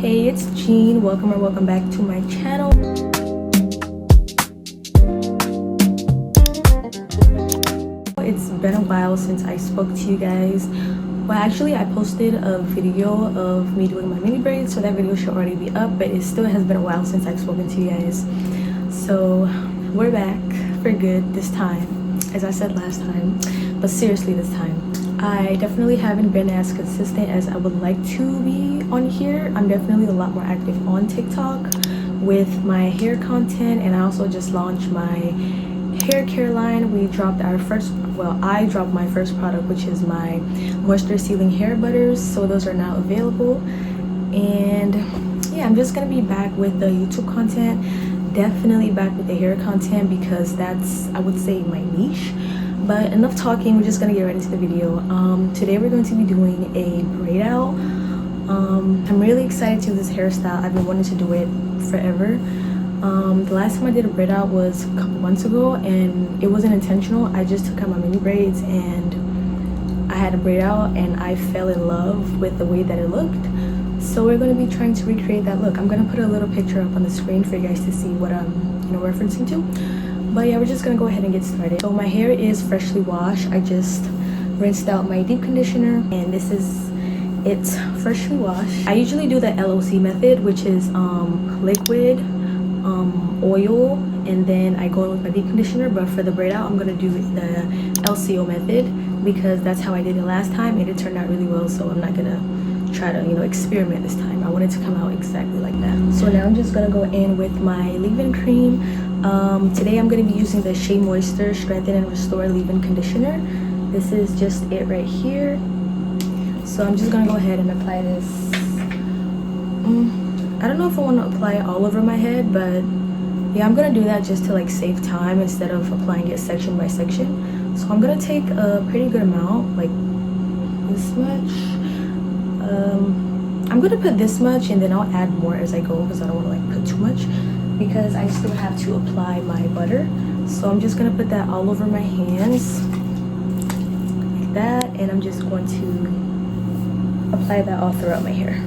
Hey, it's Jean. Welcome back to my channel. It's been a while since I spoke to you guys. Well, actually, I posted a video of me doing my mini braids, so that video should already be up, but it still has been a while since I've spoken to you guys. So we're back for good this time, as I said last time, but seriously this time. I definitely haven't been as consistent as I would like to be on here. I'm definitely a lot more active on TikTok with my hair content, and I also just launched my hair care line. We dropped our first, well, I dropped my first product, which is my moisture sealing hair butters, so those are now available. And yeah, I'm just gonna be back with the YouTube content, definitely back with the hair content, because that's, I would say, my niche. But enough talking, we're just gonna get right into the video. Today we're going to be doing a braid out. I'm really excited to do this hairstyle. I've been wanting to do it forever. The last time I did a braid out was a couple months ago, and it wasn't intentional. I just took out my mini braids and I had a braid out, and I fell in love with the way that it looked. So we're going to be trying to recreate that look. I'm going to put a little picture up on the screen for you guys to see what I'm referencing to. But yeah, we're just gonna go ahead and get started. So my hair is freshly washed. I just rinsed out my deep conditioner, and this is it, freshly washed. I usually do the LOC method, which is liquid, oil, and then I go in with my deep conditioner. But for the braid out, I'm gonna do the LCO method because that's how I did it last time, and it turned out really well. So I'm not gonna try to experiment this time. I want it to come out exactly like that. So now I'm just gonna go in with my leave-in cream. Today I'm going to be using the Shea Moisture Strengthen and Restore Leave-In Conditioner. This is just it right here. So I'm just going to go ahead and apply this. I don't know if I want to apply it all over my head, but yeah, I'm going to do that just to save time instead of applying it section by section. So I'm going to take a pretty good amount, like this much. I'm going to put this much, and then I'll add more as I go because I don't want to put too much, because I still have to apply my butter. So I'm just gonna put that all over my hands like that, and I'm just going to apply that all throughout my hair.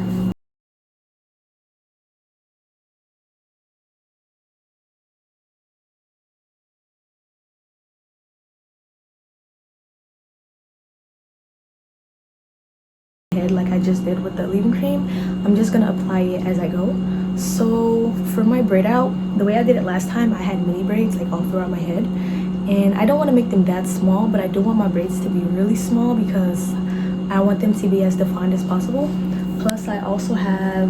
Like I just did with the leave-in cream, I'm just gonna apply it as I go. So for my braid out, the way I did it last time, I had mini braids all throughout my head, and I don't want to make them that small, but I do want my braids to be really small because I want them to be as defined as possible. Plus I also have,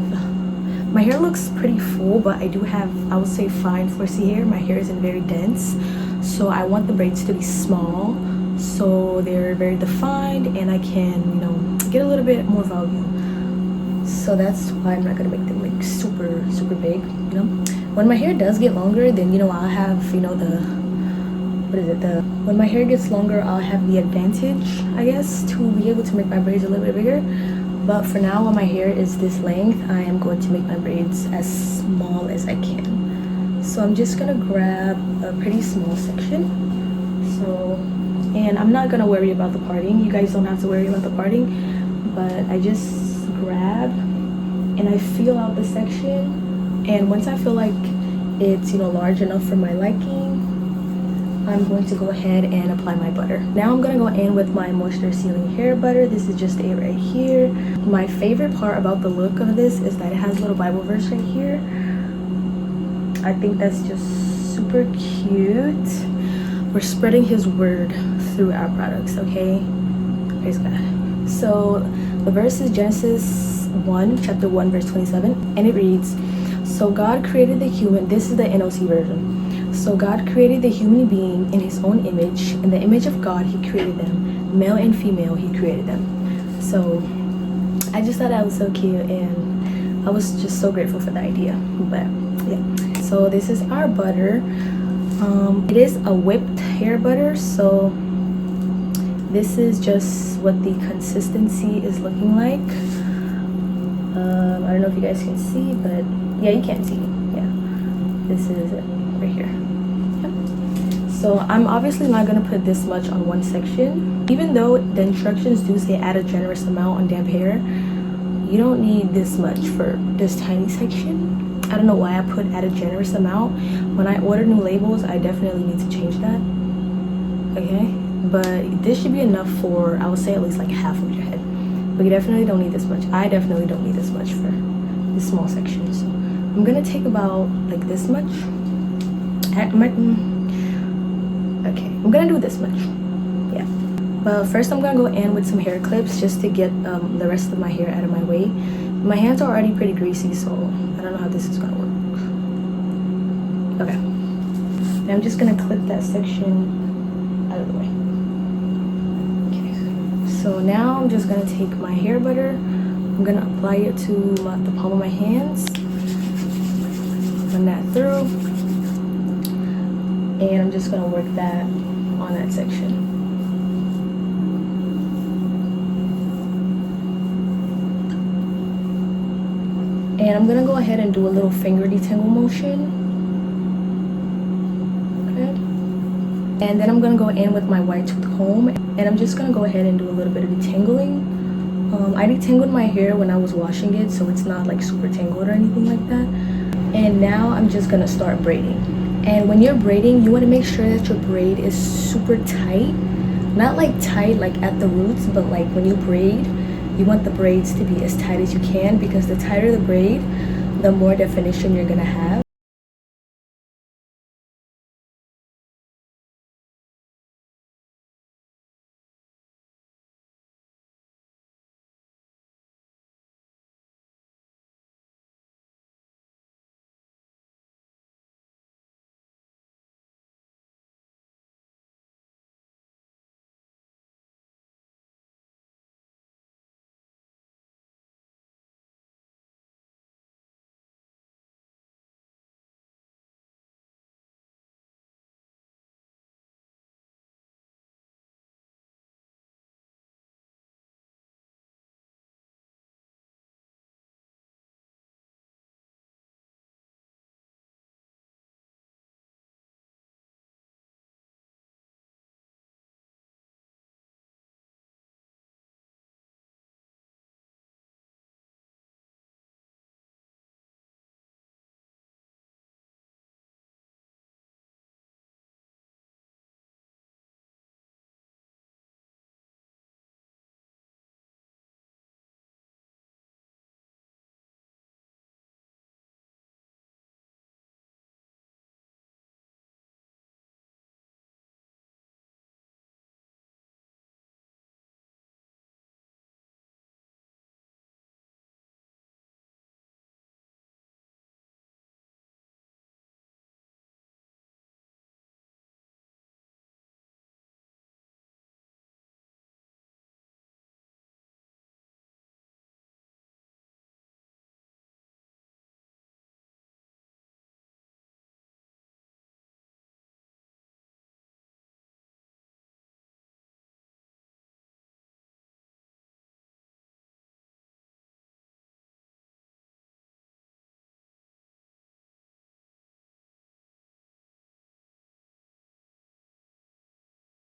my hair looks pretty full, but I do have, I would say, fine 4C hair. My hair isn't very dense, so I want the braids to be small so they're very defined, and I can get a little bit more volume. So that's why I'm not gonna make them super big. When my hair does get longer, then I'll have when my hair gets longer, I'll have the advantage, I guess, to be able to make my braids a little bit bigger. But for now, when my hair is this length, I am going to make my braids as small as I can. So I'm just gonna grab a pretty small section. And I'm not gonna worry about the parting. You guys don't have to worry about the parting, but I just grab and I feel out the section, and once I feel like it's large enough for my liking, I'm going to go ahead and apply my butter. Now I'm gonna go in with my moisture sealing hair butter. This is just it right here. My favorite part about the look of this is that it has a little Bible verse right here. I think that's just super cute. We're spreading his word through our products, okay? Praise God. So the verse is Genesis 1, chapter 1, verse 27, and it reads, so God created the human, this is the NOC version. So God created the human being in his own image. In the image of God, he created them. Male and female, he created them. So I just thought that was so cute, and I was just so grateful for the idea. But yeah, so this is our butter. It is a whipped hair butter, so this is just what the consistency is looking like. I don't know if you guys can see, but yeah, you can see. Yeah, this is it right here. Yep. So I'm obviously not going to put this much on one section, even though the instructions do say add a generous amount on damp hair. you don't need this much for this tiny section. I don't know why I put at a generous amount. When I order new labels, I definitely need to change that. Okay, but this should be enough for, I would say, at least like half of your head. But you definitely don't need this much. I definitely don't need this much for this small section. So I'm gonna take about like this much. Okay, I'm gonna do this much. Yeah. But first I'm gonna go in with some hair clips just to get the rest of my hair out of my way. My hands are already pretty greasy, so I don't know how this is gonna work. Okay. Now I'm just gonna clip that section out of the way. Okay. So now I'm just gonna take my hair butter. I'm gonna apply it to the palm of my hands. Run that through. And I'm just gonna work that on that section. And I'm gonna go ahead and do a little finger detangle motion. Good. And then I'm gonna go in with my wide tooth comb, and I'm just gonna go ahead and do a little bit of detangling. I detangled my hair when I was washing it, so it's not like super tangled or anything like that. And now I'm just gonna start braiding. And when you're braiding, you wanna make sure that your braid is super tight. Not like tight like at the roots, but like when you braid, you want the braids to be as tight as you can, because the tighter the braid, the more definition you're gonna have.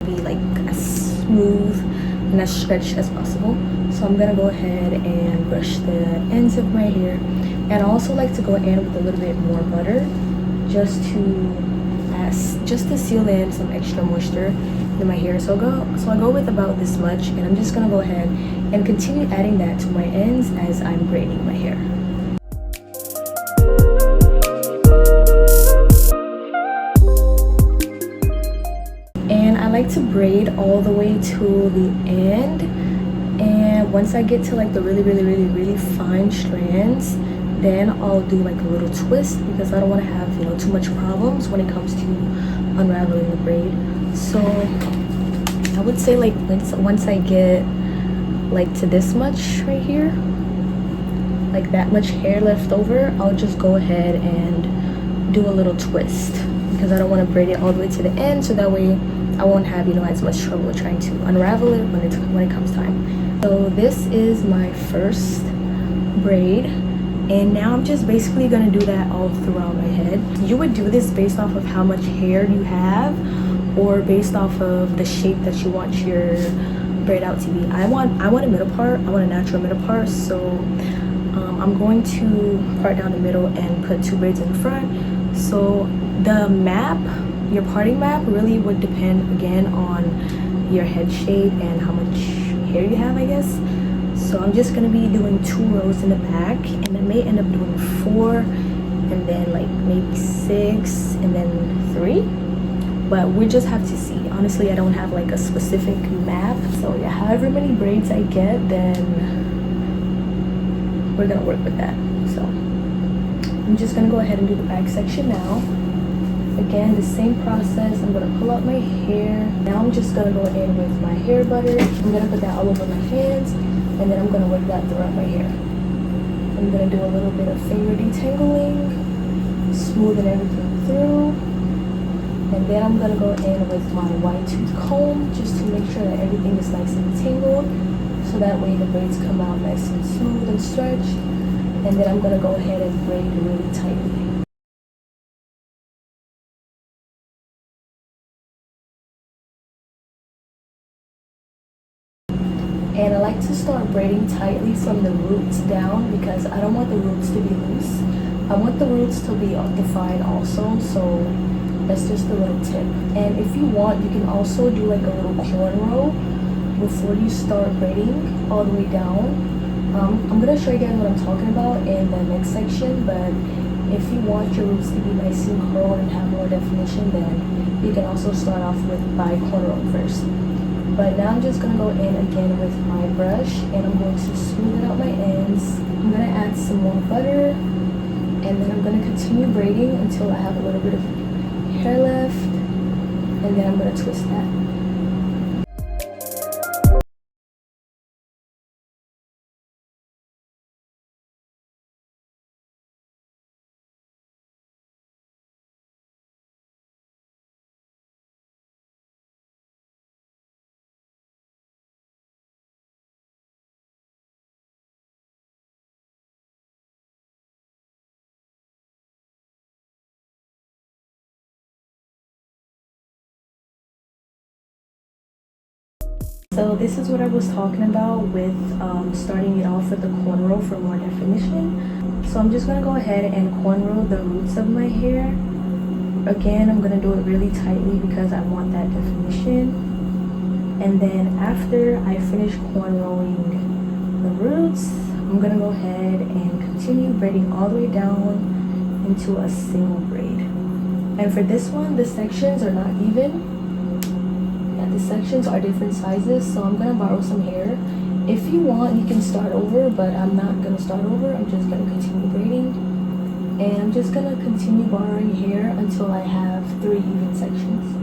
Be like as smooth and as stretched as possible. So I'm gonna go ahead and brush the ends of my hair, and I also like to go in with a little bit more butter just to seal in some extra moisture in my hair. So I go with about this much, and I'm just gonna go ahead and continue adding that to my ends as I'm braiding my hair. I like to braid all the way to the end, and once I get to like the really fine strands, then I'll do like a little twist, because I don't want to have, you know, too much problems when it comes to unraveling the braid. So I would say like once I get like to this much right here, like that much hair left over, I'll just go ahead and do a little twist, because I don't want to braid it all the way to the end, so that way I won't have, you know, as much trouble trying to unravel it when it comes time. So this is my first braid, and now I'm just basically gonna do that all throughout my head. You would do this based off of how much hair you have, or based off of the shape that you want your braid out to be. I want a middle part. I want a natural middle part, so I'm going to part down the middle and put 2 braids in the front. So the map, your parting map, really would depend again on your head shape and how much hair you have, I guess. So I'm just gonna be doing 2 rows in the back, and I may end up doing 4, and then like maybe 6, and then 3. But we just have to see. Honestly, I don't have like a specific map. So yeah, however many braids I get, then we're gonna work with that. So I'm just gonna go ahead and do the back section now. Again, the same process. I'm gonna pull out my hair. Now I'm just gonna go in with my hair butter. I'm gonna put that all over my hands, and then I'm gonna work that throughout my hair. I'm gonna do a little bit of finger detangling, smoothing everything through. And then I'm gonna go in with my wide tooth comb just to make sure that everything is nice and tangled, so that way the braids come out nice and smooth and stretched. And then I'm gonna go ahead and braid really tightly. And I like to start braiding tightly from the roots down because I don't want the roots to be loose. I want the roots to be defined also, so that's just a little tip. And if you want, you can also do like a little cornrow before you start braiding all the way down. I'm gonna show you guys what I'm talking about in the next section, but if you want your roots to be nice and curled and have more definition, then you can also start off by cornrowing first. But now I'm just gonna go in again with my brush, and I'm going to smooth out my ends. I'm gonna add some more butter, and then I'm gonna continue braiding until I have a little bit of hair left, and then I'm gonna twist that. So this is what I was talking about with starting it off with the cornrow for more definition. So I'm just gonna go ahead and cornrow the roots of my hair. Again, I'm gonna do it really tightly because I want that definition. And then after I finish cornrowing the roots, I'm gonna go ahead and continue braiding all the way down into a single braid. And for this one, the sections are not even. The sections are different sizes, so I'm gonna borrow some hair. If you want, you can start over, but I'm not gonna start over. I'm just gonna continue braiding, and I'm just gonna continue borrowing hair until I have 3 even sections.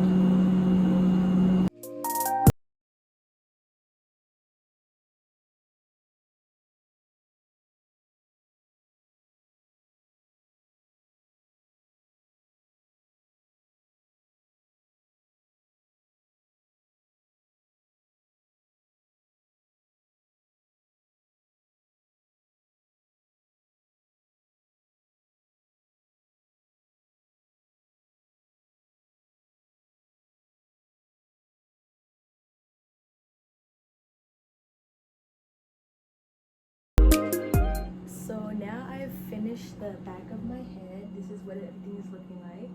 So now I've finished the back of my head. This is what everything is looking like.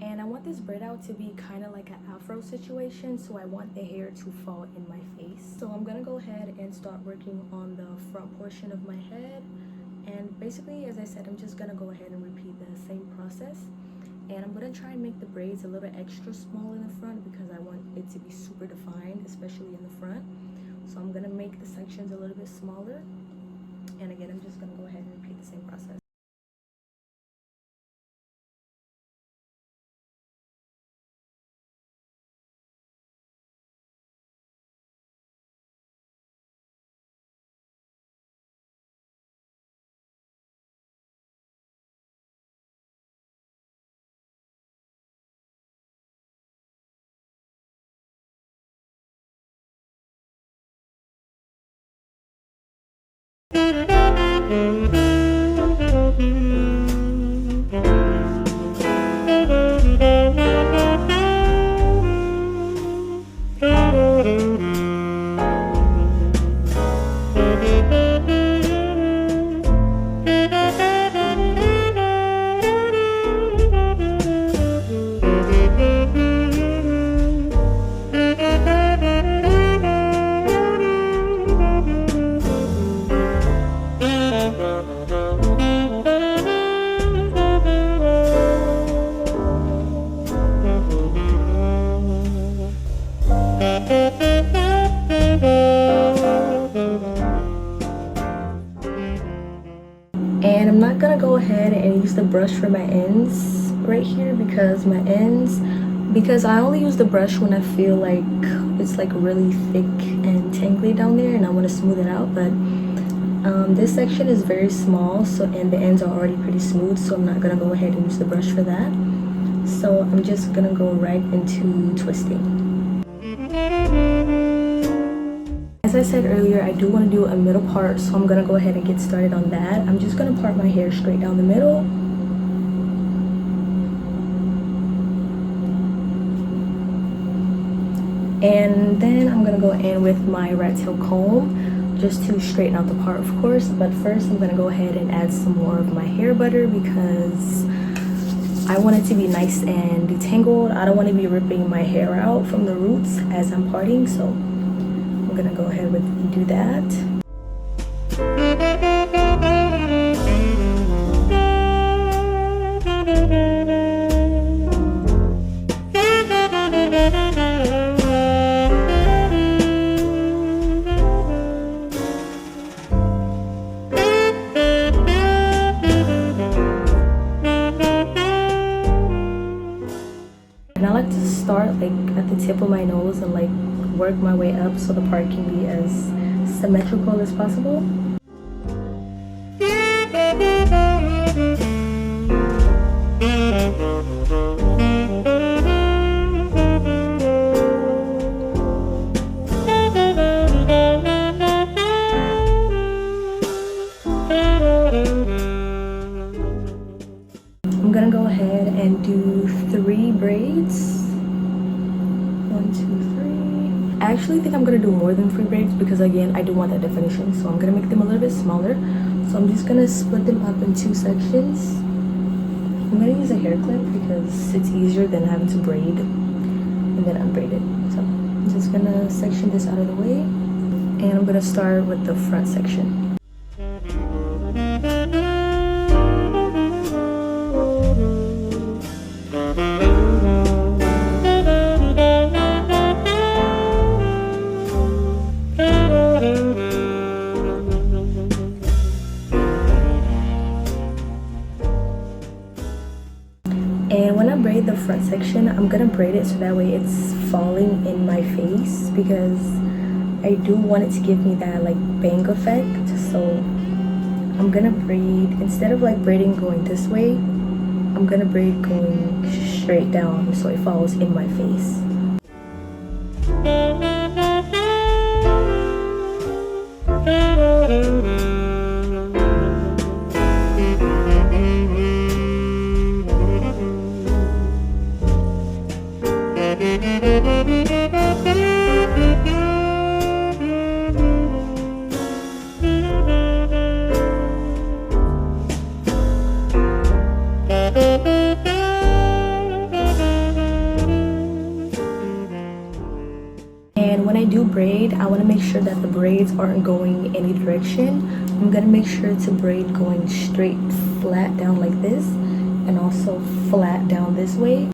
And I want this braid out to be kind of like an afro situation, so I want the hair to fall in my face. So I'm gonna go ahead and start working on the front portion of my head. And basically, as I said, I'm just gonna go ahead and repeat the same process. And I'm gonna try and make the braids a little extra small in the front because I want it to be super defined, especially in the front. So I'm gonna make the sections a little bit smaller. And again, I'm just gonna go ahead and repeat the same process. And I'm not gonna go ahead and use the brush for my ends right here because I only use the brush when I feel like it's like really thick and tangly down there and I want to smooth it out. But this section is very small, so and the ends are already pretty smooth, so I'm not gonna go ahead and use the brush for that. So I'm just gonna go right into twisting. As I said earlier, I do want to do a middle part, so I'm gonna go ahead and get started on that. I'm just gonna part my hair straight down the middle. And then I'm gonna go in with my rat tail comb just to straighten out the part, of course. But first I'm gonna go ahead and add some more of my hair butter because I want it to be nice and detangled. I don't want to be ripping my hair out from the roots as I'm parting, so I'm gonna go ahead and do that. And I like to start like at the tip of my nose and like work my way up so the part can be as symmetrical as possible. I'm gonna go ahead and do 3 braids. 1, 2, 3. I actually think I'm gonna do more than 3 braids because again, I do want that definition, so I'm gonna make them a little bit smaller. So I'm just gonna split them up in 2 sections. I'm gonna use a hair clip because it's easier than having to braid and then unbraid it. So I'm just gonna section this out of the way, and I'm gonna start with the front section. And when I braid the front section, I'm gonna braid it so that way it's falling in my face because I do want it to give me that like bang effect. So I'm gonna braid, instead of like braiding going this way, I'm gonna braid going straight down so it falls in my face. And when I do braid, I want to make sure that the braids aren't going any direction. I'm going to make sure to braid going straight flat down like this and also flat down this way.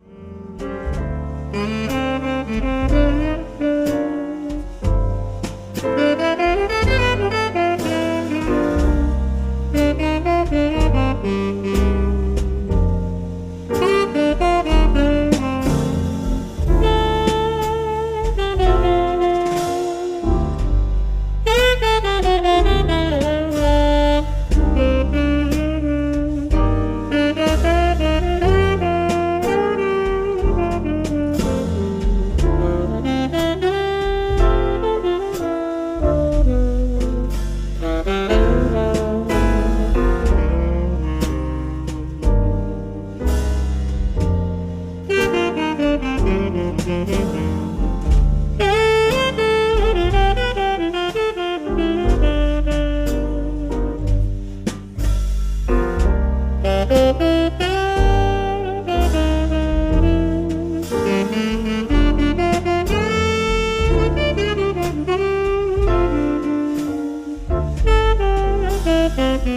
So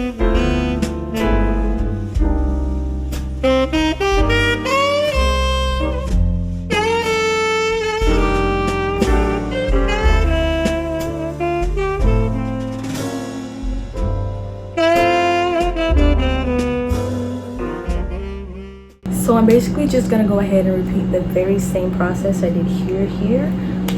I'm basically just gonna go ahead and repeat the very same process I did here.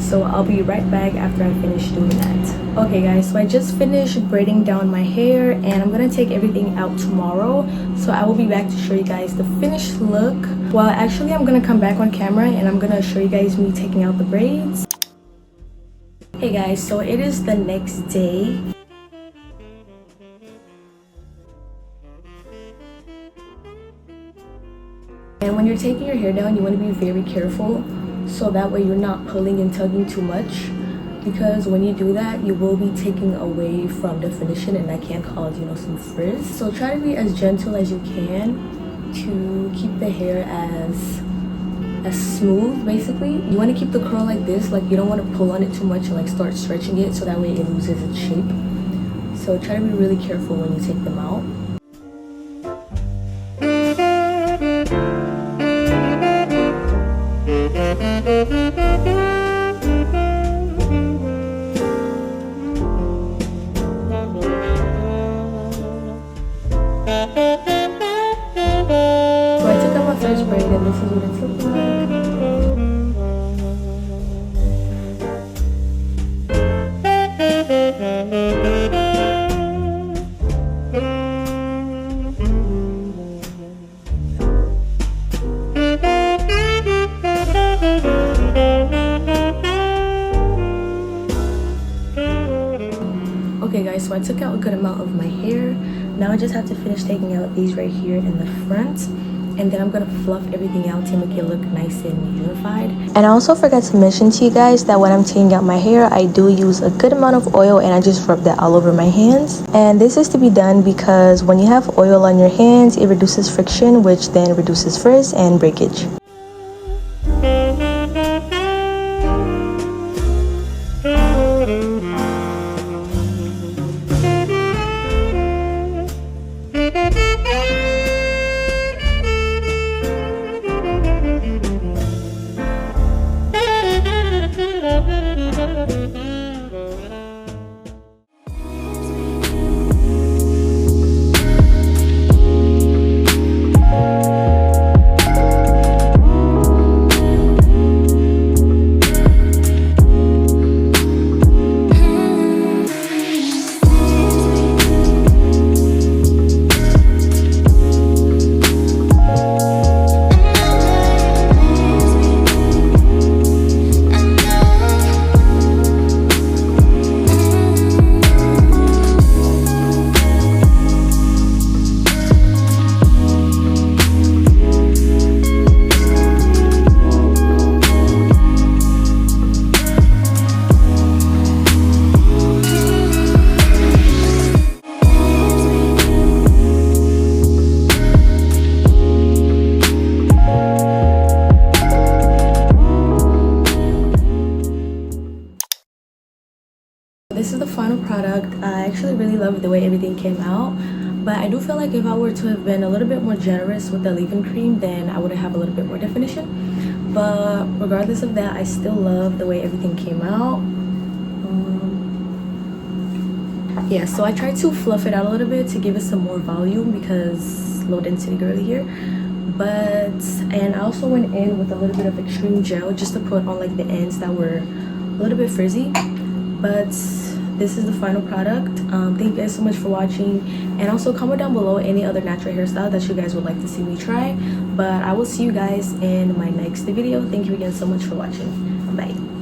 So I'll be right back after I finish doing that. Okay guys, so I just finished braiding down my hair and I'm gonna take everything out tomorrow. So I will be back to show you guys the finished look. Well, actually I'm gonna come back on camera and I'm gonna show you guys me taking out the braids. Hey guys, so it is the next day. And when you're taking your hair down, you want to be very careful so that way you're not pulling and tugging too much, because when you do that you will be taking away from definition and that can cause, you know, some frizz. So try to be as gentle as you can to keep the hair as smooth. Basically you want to keep the curl like this, like you don't want to pull on it too much and like start stretching it so that way it loses its shape. So try to be really careful when you take them out. So I took out my first braid and this is what it looked like. Okay guys, so I took out a good amount of my hair. Now I just have to finish taking out these right here in the front, and then I'm gonna fluff everything out to make it look nice and unified. And I also forgot to mention to you guys that when I'm taking out my hair, I do use a good amount of oil and I just rub that all over my hands. And this is to be done because when you have oil on your hands, it reduces friction, which then reduces frizz and breakage. This is the final product. I actually really love the way everything came out, but I do feel like if I were to have been a little bit more generous with the leave-in cream, then I would have a little bit more definition. But regardless of that, I still love the way everything came out. Yeah, so I tried to fluff it out a little bit to give it some more volume because low density girly here. And I also went in with a little bit of extreme gel just to put on like the ends that were a little bit frizzy. But this is the final product. Thank you guys so much for watching, and also comment down below any other natural hairstyle that you guys would like to see me try. But I will see you guys in my next video. Thank you again so much for watching. Bye.